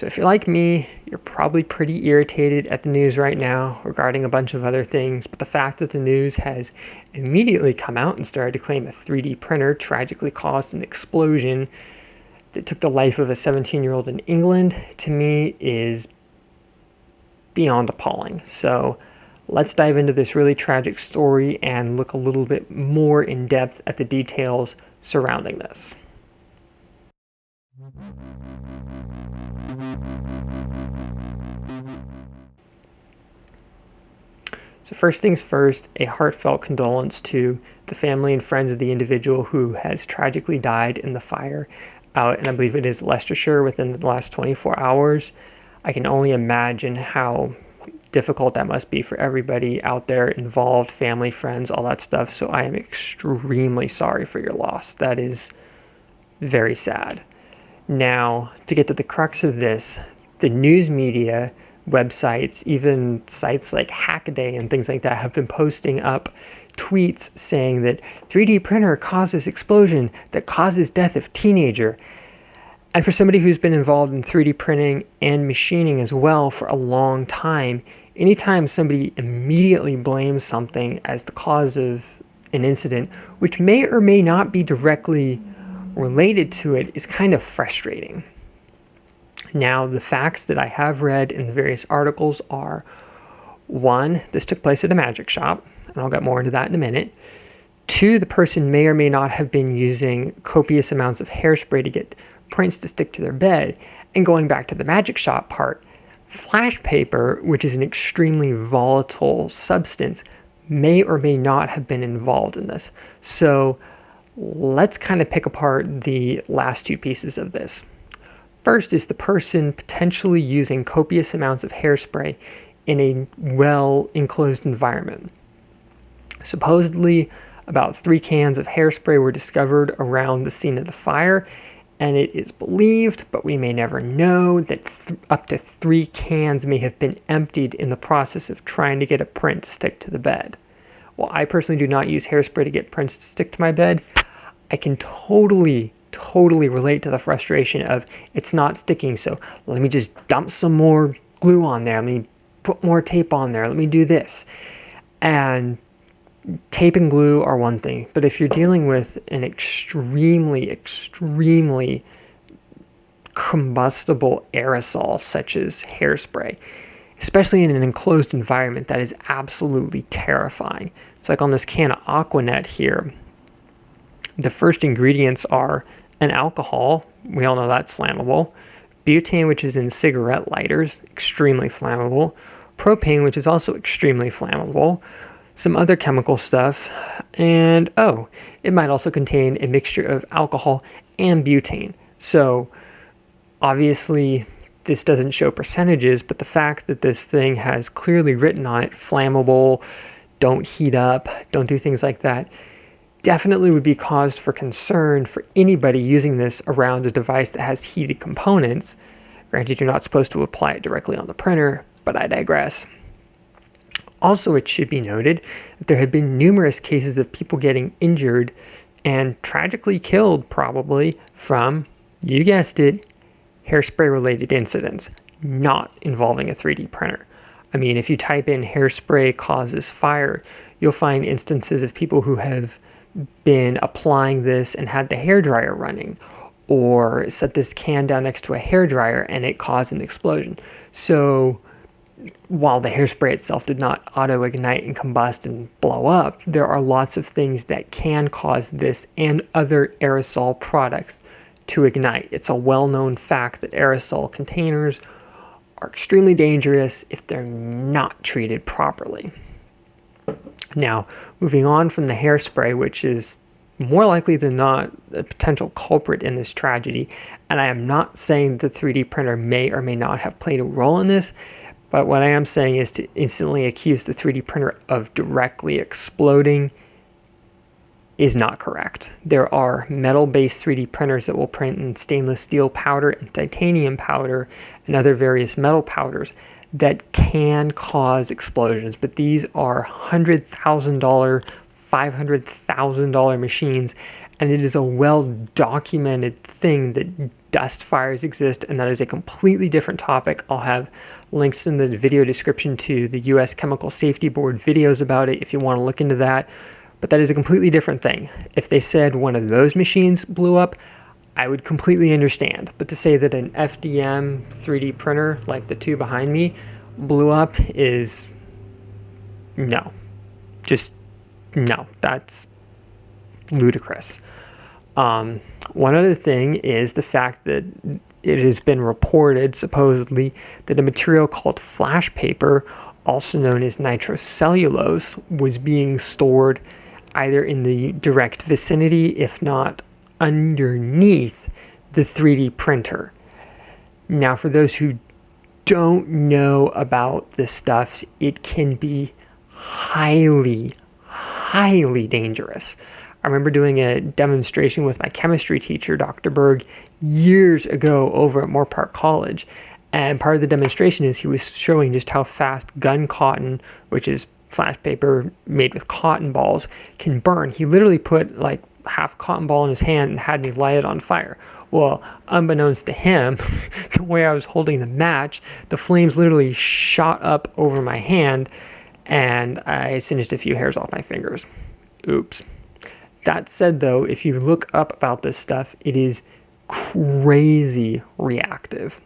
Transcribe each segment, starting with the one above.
So if you're like me, you're probably pretty irritated at the news right now regarding a bunch of other things, but the fact that the news has immediately come out and started to claim a 3D printer tragically caused an explosion that took the life of a 17-year-old in England, to me is beyond appalling. So let's dive into this really tragic story and look a little bit more in depth at the details surrounding this. So first things first, a heartfelt condolence to the family and friends of the individual who has tragically died in the fire out, and I believe it is Leicestershire, within the last 24 hours. I can only imagine how difficult that must be for everybody out there involved, family, friends, all that stuff. So I am extremely sorry for your loss. That is very sad. Now, to get to the crux of this, the news media, websites, even sites like Hackaday and things like that have been posting up tweets saying that 3D printer causes explosion that causes death of teenager. And for somebody who's been involved in 3D printing and machining as well for a long time, anytime somebody immediately blames something as the cause of an incident, which may or may not be directly related to it, is kind of frustrating. Now, the facts that I have read in the various articles are, 1, this took place at a magic shop, and I'll get more into that in a minute. 2, the person may or may not have been using copious amounts of hairspray to get prints to stick to their bed. And going back to the magic shop part, flashpaper, which is an extremely volatile substance, may or may not have been involved in this. So let's kind of pick apart the last two pieces of this. First is the person potentially using copious amounts of hairspray in a well-enclosed environment. Supposedly, about 3 cans of hairspray were discovered around the scene of the fire, and it is believed, but we may never know, that up to 3 cans may have been emptied in the process of trying to get a print to stick to the bed. While I personally do not use hairspray to get prints to stick to my bed, I can totally relate to the frustration of it's not sticking, so let me just dump some more glue on there, let me put more tape on there, let me do this. And tape and glue are one thing, but if you're dealing with an extremely combustible aerosol such as hairspray, especially in an enclosed environment, that is absolutely terrifying. It's like on this can of Aquanet here, the first ingredients are an alcohol, we all know that's flammable, butane, which is in cigarette lighters, extremely flammable, propane, which is also extremely flammable, some other chemical stuff, and it might also contain a mixture of alcohol and butane. So obviously this doesn't show percentages, but the fact that this thing has clearly written on it, flammable, don't heat up, don't do things like that, definitely would be cause for concern for anybody using this around a device that has heated components. Granted, you're not supposed to apply it directly on the printer, but I digress. Also, it should be noted that there had been numerous cases of people getting injured and tragically killed, probably from, you guessed it, hairspray-related incidents, not involving a 3D printer. I mean, if you type in hairspray causes fire, you'll find instances of people who have been applying this and had the hairdryer running, or set this can down next to a hairdryer and it caused an explosion. So while the hairspray itself did not auto-ignite and combust and blow up, there are lots of things that can cause this and other aerosol products to ignite. It's a well-known fact that aerosol containers are extremely dangerous if they're not treated properly. Now, moving on from the hairspray, which is more likely than not a potential culprit in this tragedy, and I am not saying the 3D printer may or may not have played a role in this, but what I am saying is to instantly accuse the 3D printer of directly exploding is not correct. There are metal-based 3D printers that will print in stainless steel powder and titanium powder and other various metal powders that can cause explosions, but these are $100,000, $500,000 machines, And it is a well-documented thing that dust fires exist, and that is a completely different topic. I'll have links in the video description to the U.S. Chemical Safety Board videos about it if you want to look into that. But that is a completely different thing. If they said one of those machines blew up, I would completely understand. But to say that an FDM 3D printer, like the two behind me, blew up is no. Just no. That's ludicrous. One other thing is the fact that it has been reported, supposedly, that a material called flashpaper, also known as nitrocellulose, was being stored either in the direct vicinity, if not underneath the 3D printer. Now, for those who don't know about this stuff, it can be highly, highly dangerous. I remember doing a demonstration with my chemistry teacher, Dr. Berg, years ago over at Moore Park College. And part of the demonstration is he was showing just how fast gun cotton, which is flash paper made with cotton balls, can burn. He literally put like half cotton ball in his hand and had me light it on fire. Well, unbeknownst to him, the way I was holding the match, the flames literally shot up over my hand and I singed a few hairs off my fingers. Oops. That said, though, if you look up about this stuff, it is crazy reactive.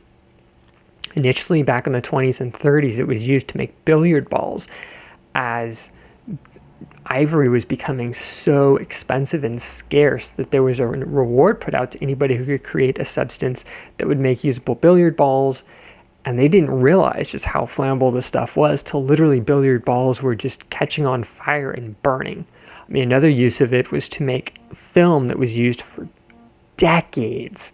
Initially, back in the 20s and 30s, it was used to make billiard balls, as ivory was becoming so expensive and scarce that there was a reward put out to anybody who could create a substance that would make usable billiard balls. And they didn't realize just how flammable this stuff was till literally billiard balls were just catching on fire and burning. I mean, another use of it was to make film that was used for decades,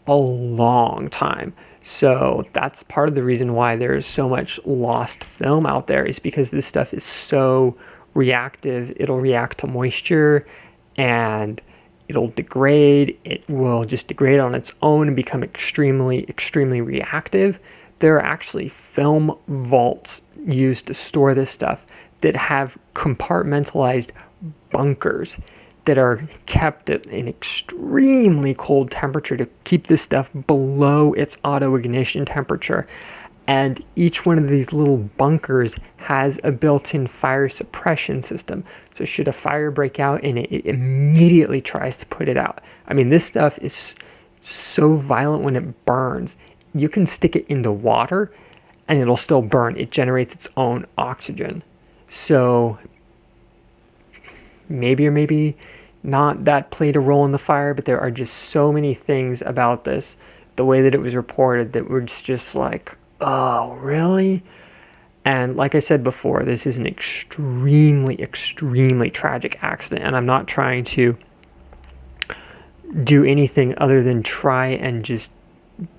a long time. So that's part of the reason why there's so much lost film out there, is because this stuff is so reactive. It'll react to moisture and it'll degrade. It will just degrade on its own and become extremely, extremely reactive. There are actually film vaults used to store this stuff that have compartmentalized bunkers that are kept at an extremely cold temperature to keep this stuff below its auto ignition temperature. And each one of these little bunkers has a built-in fire suppression system. So should a fire break out in it, it immediately tries to put it out. I mean, this stuff is so violent when it burns. You can stick it into water and it'll still burn. It generates its own oxygen. So maybe or maybe not that played a role in the fire, but there are just so many things about this, the way that it was reported, that we're just like, oh, really? And like I said before, this is an extremely, extremely tragic accident, and I'm not trying to do anything other than try and just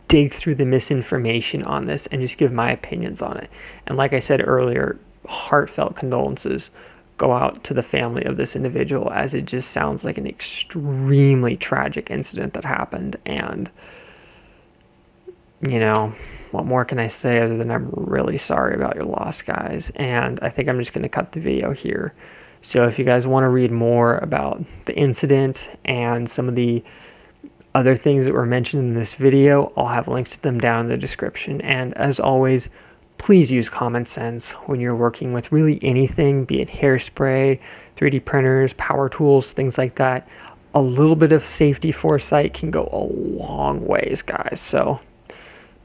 dig through the misinformation on this and just give my opinions on it. And like I said earlier, heartfelt condolences go out to the family of this individual, as it just sounds like an extremely tragic incident that happened. And, you know, what more can I say other than I'm really sorry about your loss, guys. And I think I'm just going to cut the video here. So if you guys want to read more about the incident and some of the other things that were mentioned in this video, I'll have links to them down in the description. And as always, please use common sense when you're working with really anything, be it hairspray, 3D printers, power tools, things like that. A little bit of safety foresight can go a long ways, guys. So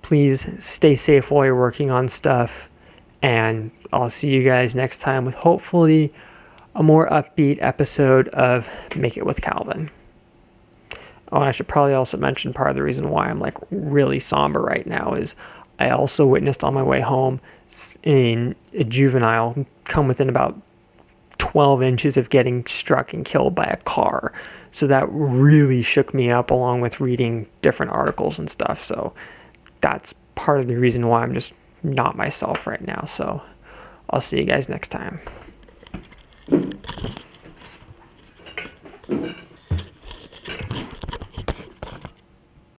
please stay safe while you're working on stuff. And I'll see you guys next time with hopefully a more upbeat episode of Make It with Calvin. Oh, and I should probably also mention part of the reason why I'm like really somber right now is I also witnessed on my way home in a juvenile come within about 12 inches of getting struck and killed by a car. So that really shook me up, along with reading different articles and stuff. So that's part of the reason why I'm just not myself right now. So I'll see you guys next time.